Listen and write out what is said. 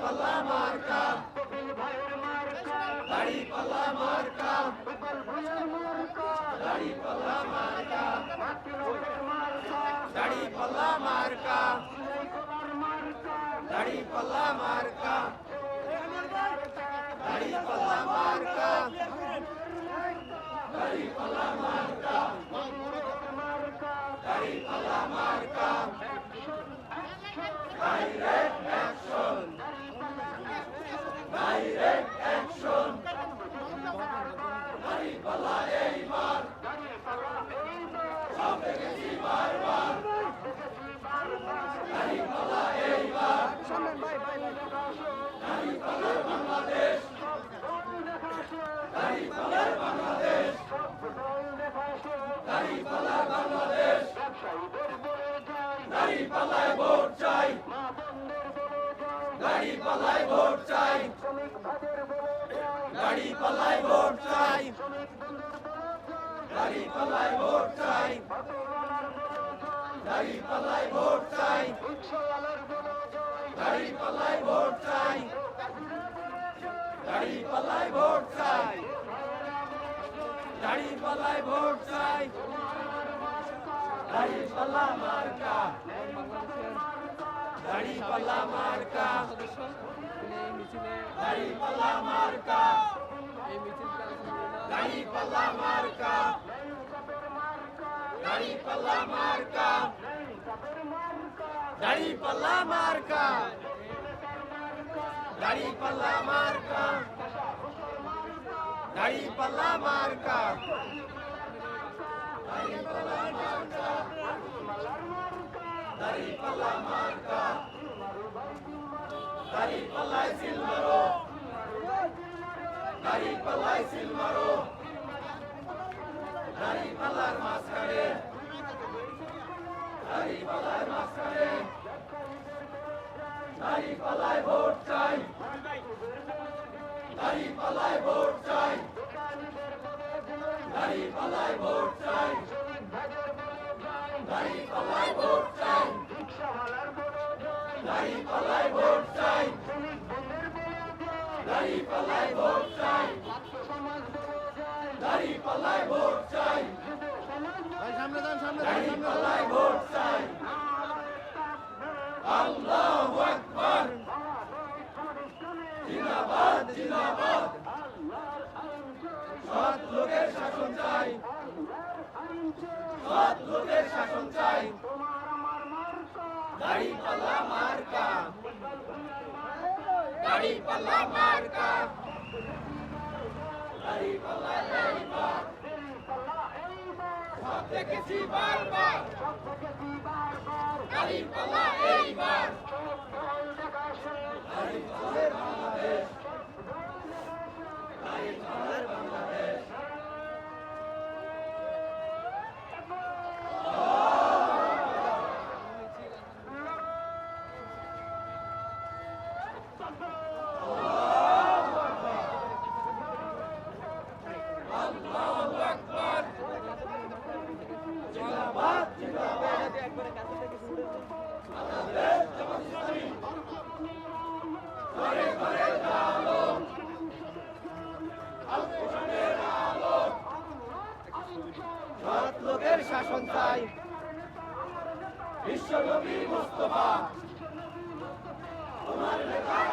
পাল্লা মার্কা কপিল ভাইয়ের মার্কা দাড়ি পাল্লা মার্কা গোপাল ভাইয়ের মার্কা দাড়ি পাল্লা মার্কা মাতৃলোকের মার্কা দাড়ি পাল্লা মার্কা সিলাই কলার মার্কা দাড়ি পাল্লা মার্কা দাড়ি পাল্লা মার্কা দাড়ি পাল্লা মার্কা দাড়ি পাল্লা মার্কা ডাইরেক্ট অ্যাকশন ডাইরেক্ট অ্যাকশন দাড়ি পাল্লা এইবার সব দেখেছি বারবার দাড়ি পাল্লা এইবার দাড়ি পাল্লার বাংলাদেশ দাড়ি পাল্লার বাংলাদেশ দাড়ি পাল্লার বাংলাদেশ দাড়ি পাল্লায় ভোট চাই দাড়ি পাল্লায় ভোট চাই দাড়ি পাল্লায় ভোট চাই দাড়ি পাল্লায় ভোট চাই দাড়ি পাল্লায় ভোট চাই দাড়ি পাল্লায় ভোট চাই দাড়ি পাল্লায় ভোট চাই দাড়ি পাল্লায় ভোট চাই দাড়ি পাল্লা মার্কা দাড়ি পাল্লা মার্কা দাড়ি পাল্লা মার্কা দাড়ি পাল্লা মার্কা দাড়ি পাল্লা মার্কা দাড়ি পাল্লা মার্কা দাড়ি পাল্লা মার্কা দাড়ি পাল্লা মার্কা দাড়ি পাল্লা মার্কা দাড়ি পাল্লা মার্কা দাড়ি পাল্লায় সিল মারো দাড়ি পাল্লায় সিল মারো দাড়ি পাল্লার মাঝখানে দাড়ি পাল্লার মাঝখানে দাড়ি পাল্লায় ভোট চাই দাড়ি পাল্লায় ভোট চাই দাড়ি পাল্লায় ভোট চাই দাড়ি পাল্লায় ভোট চাই দাড়ি পাল্লায় ভোট চাই দাড়ি পাল্লায় ভোট চাই দাড়ি পাল্লায় ভোট চাই দাড়ি পাল্লায় ভোট চাই আল্লাহু আকবার জিন্দাবাদ জিন্দাবাদ সৎ লোকের শাসন চাই সৎ লোকের শাসন চাই দাড়ি পাল্লা মার্কা দাড়ি পাল্লা মার্কা দাড়ি পাল্লা এইবার সব দেখেছি বারবার দাড়ি পাল্লা এইবার দাড়ি পাল্লার বাংলাদেশ দাড়ি পাল্লার বাংলাদেশ আল্লাহু আকবার জিন্দাবাদ জিন্দাবাদ বাংলাদেশ জামাত ইসলামী ঘরে ঘরে আলো আল কোরআনের আলো সৎ লোকের শাসন চাই বিশ্বনবী মুস্তাফা তোমার নেতা